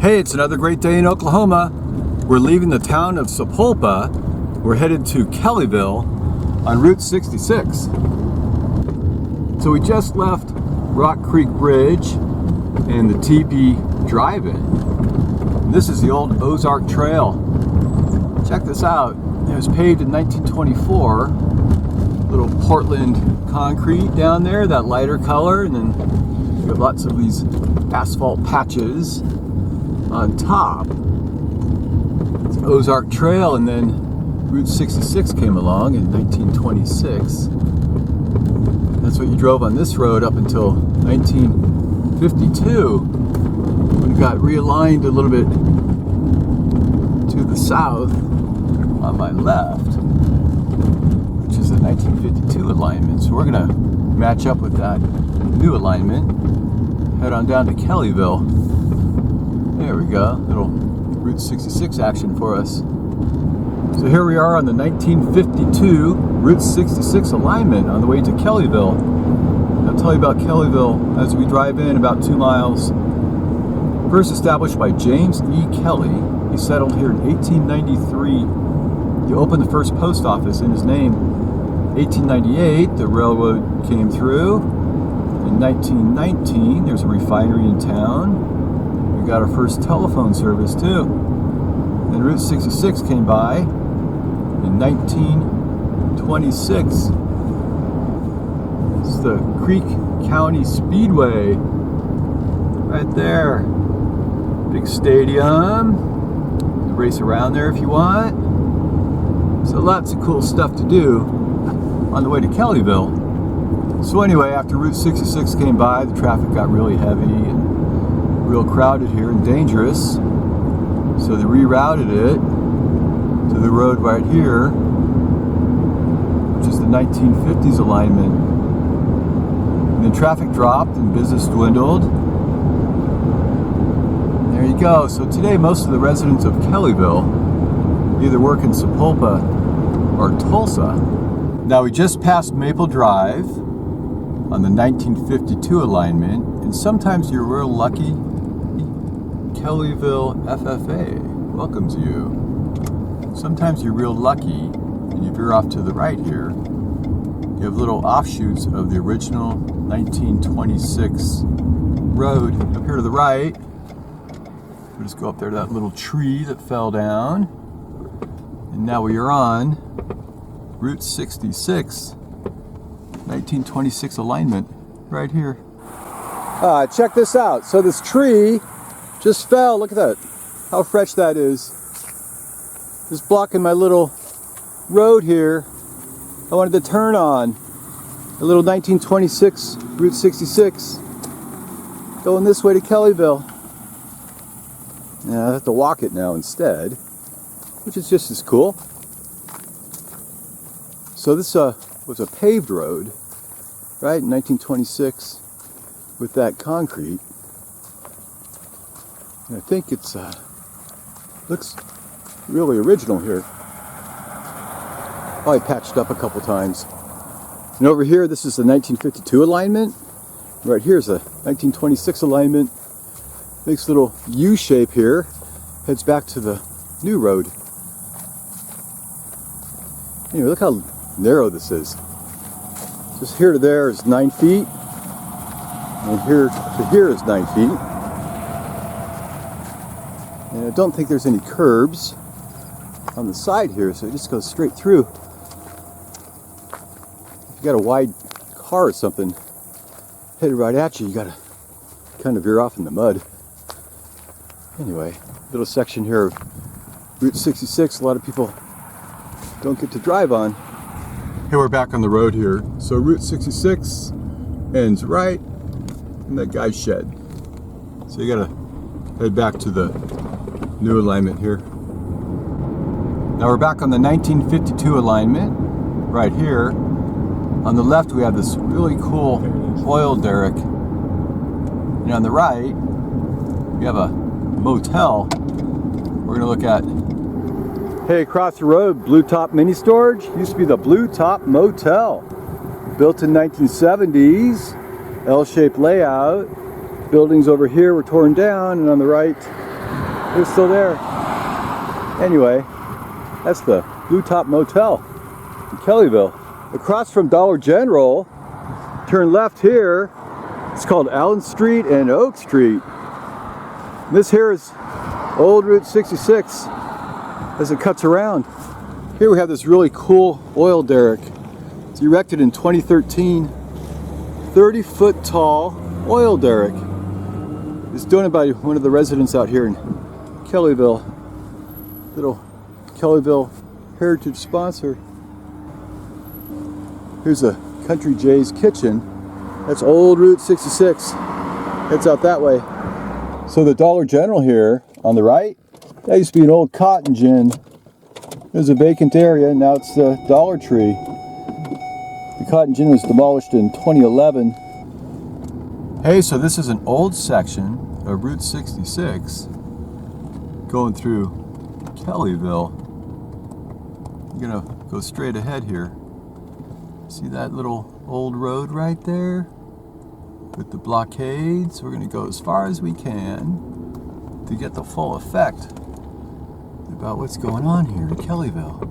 Hey, it's another great day in Oklahoma. We're leaving the town of Sapulpa. We're headed to Kellyville on Route 66. So we just left Rock Creek Bridge and the Teepee Drive-In. This is the old Ozark Trail. Check this out. It was paved in 1924. Little Portland concrete down there, that lighter color, and then we have lots of these asphalt patches on top. It's Ozark Trail, and then Route 66 came along in 1926. That's what you drove on this road up until 1952, when it got realigned a little bit to the south on my left, which is the 1952 alignment. So we're gonna match up with that new alignment, head on down to Kellyville. There we go, little Route 66 action for us. So here we are on the 1952 Route 66 alignment on the way to Kellyville. I'll tell you about Kellyville as we drive in about 2 miles. First established by James E. Kelly. He settled here in 1893. He opened the first post office in his name. 1898, the railroad came through. In 1919, there's a refinery in town. We got our first telephone service too. Then Route 66 came by in 1926. It's the Creek County Speedway right there. Big stadium. Race around there if you want. So lots of cool stuff to do on the way to Kellyville. So anyway, after Route 66 came by, the traffic got really heavy and real crowded here and dangerous. So they rerouted it to the road right here, which is the 1950s alignment. And then traffic dropped and business dwindled. There you go. So today most of the residents of Kellyville either work in Sapulpa or Tulsa. Now we just passed Maple Drive on the 1952 alignment, and sometimes you're real lucky. Kellyville FFA welcomes you. Sometimes you're real lucky and you veer off to the right here. You have little offshoots of the original 1926 road up here to the right. We'll just go up there to that little tree that fell down. And now we are on Route 66, 1926 alignment, right here. Check this out. So this tree just fell. Look at that. How fresh that is. Just blocking my little road here. I wanted to turn on a little 1926 Route 66 going this way to Kellyville. Yeah, I have to walk it now instead, which is just as cool. So this was a paved road, right, in 1926 with that concrete. And I think it's looks really original here. Probably patched up a couple times. And over here, this is the 1952 alignment. Right here is a 1926 alignment. Makes a little U shape here. Heads back to the new road. Anyway, look how narrow this is. Just here to there is 9 feet. And here to here is 9 feet. And I don't think there's any curbs on the side here, so it just goes straight through. If you got a wide car or something headed right at you, you gotta kind of veer off in the mud. Anyway, little section here of Route 66 a lot of people don't get to drive on. Hey, we're back on the road here. So Route 66 ends right in that guy's shed. So you gotta head back to the new alignment here. Now we're back on the 1952 alignment right here. On the left we have this really cool oil derrick, and on the right we have a motel we're gonna look at. Hey, across the road, Blue Top Mini Storage. Used to be the Blue Top Motel. Built in 1970s, L-shaped layout. Buildings over here were torn down, and on the right They're still there. Anyway, that's the Blue Top Motel in Kellyville. Across from Dollar General, turn left here. It's called Allen Street and Oak Street. This here is old Route 66 as it cuts around. Here we have this really cool oil derrick. It's erected in 2013. 30-foot tall oil derrick. It's donated by one of the residents out here in Kellyville. Little Kellyville heritage sponsor. Here's a Country Jay's Kitchen. That's old Route 66. Heads out that way. So the Dollar General here on the right, that used to be an old cotton gin. There's a vacant area, now it's the Dollar Tree. The cotton gin was demolished in 2011. Hey, so this is an old section of Route 66 going through Kellyville. You're gonna go straight ahead here. See that little old road right there with the blockades? We're gonna go as far as we can to get the full effect about what's going on here in Kellyville.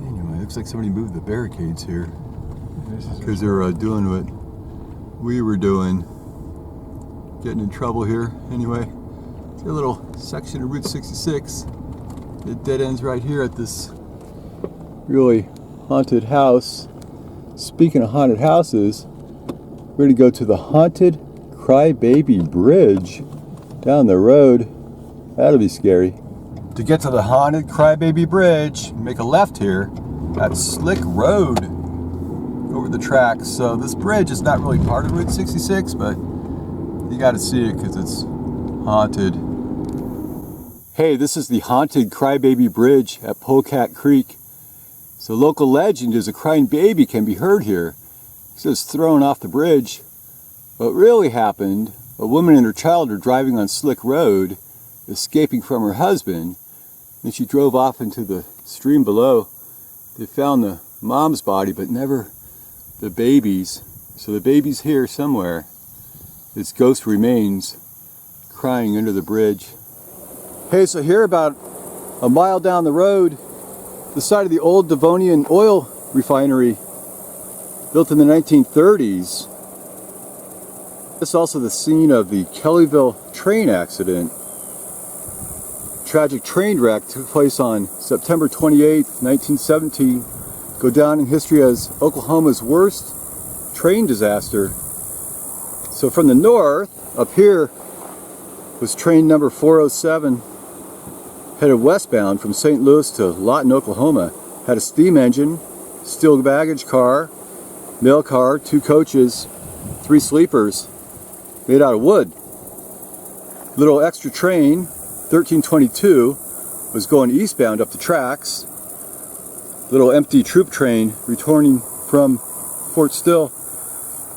Anyway, looks like somebody moved the barricades here because they're doing what we were doing, getting in trouble here. Anyway, it's a little section of Route 66. It dead ends right here at this really haunted house. Speaking of haunted houses, we're going to go to the haunted Crybaby Bridge down the road. That'll be scary. To get to the haunted Crybaby Bridge, make a left here at Slick Road over the tracks. So this bridge is not really part of Route 66, but you got to see it because it's haunted. Hey, this is the haunted Crybaby Bridge at Polecat Creek. So local legend is a crying baby can be heard here. It says thrown off the bridge. What really happened, a woman and her child are driving on Slick Road, escaping from her husband, and she drove off into the stream below. They found the mom's body, but never the baby's. So the baby's here somewhere. Its ghost remains crying under the bridge. Hey, so here about a mile down the road, the side of the old Devonian oil refinery, built in the 1930s. This is also the scene of the Kellyville train accident. Tragic train wreck took place on September 28, 1917. Go down in history as Oklahoma's worst train disaster. So from the north, up here, was train number 407, headed westbound from St. Louis to Lawton, Oklahoma. Had a steam engine, steel baggage car, mail car, 2 coaches, 3 sleepers, made out of wood. Little extra train, 1322, was going eastbound up the tracks. Little empty troop train returning from Fort Still.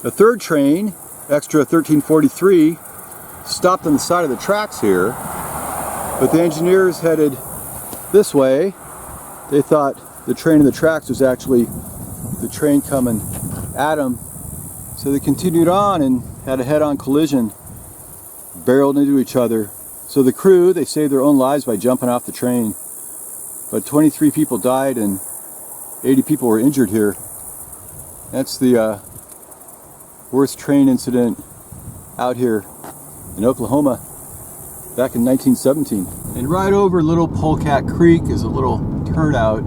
A third train, extra 1343, stopped on the side of the tracks here, but the engineers headed this way. They thought the train in the tracks was actually the train coming at them, so they continued on and had a head-on collision, barreled into each other. So the crew, they saved their own lives by jumping off the train, but 23 people died and 80 people were injured here. That's the worst train incident out here in Oklahoma back in 1917. And right over Little Polecat Creek is a little turnout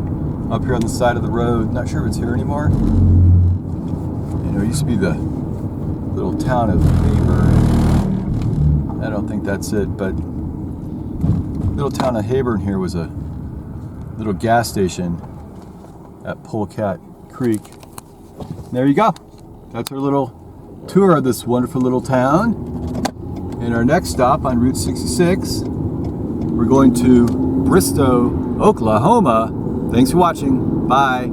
up here on the side of the road. Not sure if it's here anymore. You know, it used to be the little town of Hayburn. I don't think that's it, but little town of Hayburn here was a little gas station at Polecat Creek. And there you go. That's our little tour of this wonderful little town. And our next stop on Route 66, we're going to Bristow, Oklahoma. Thanks for watching. Bye.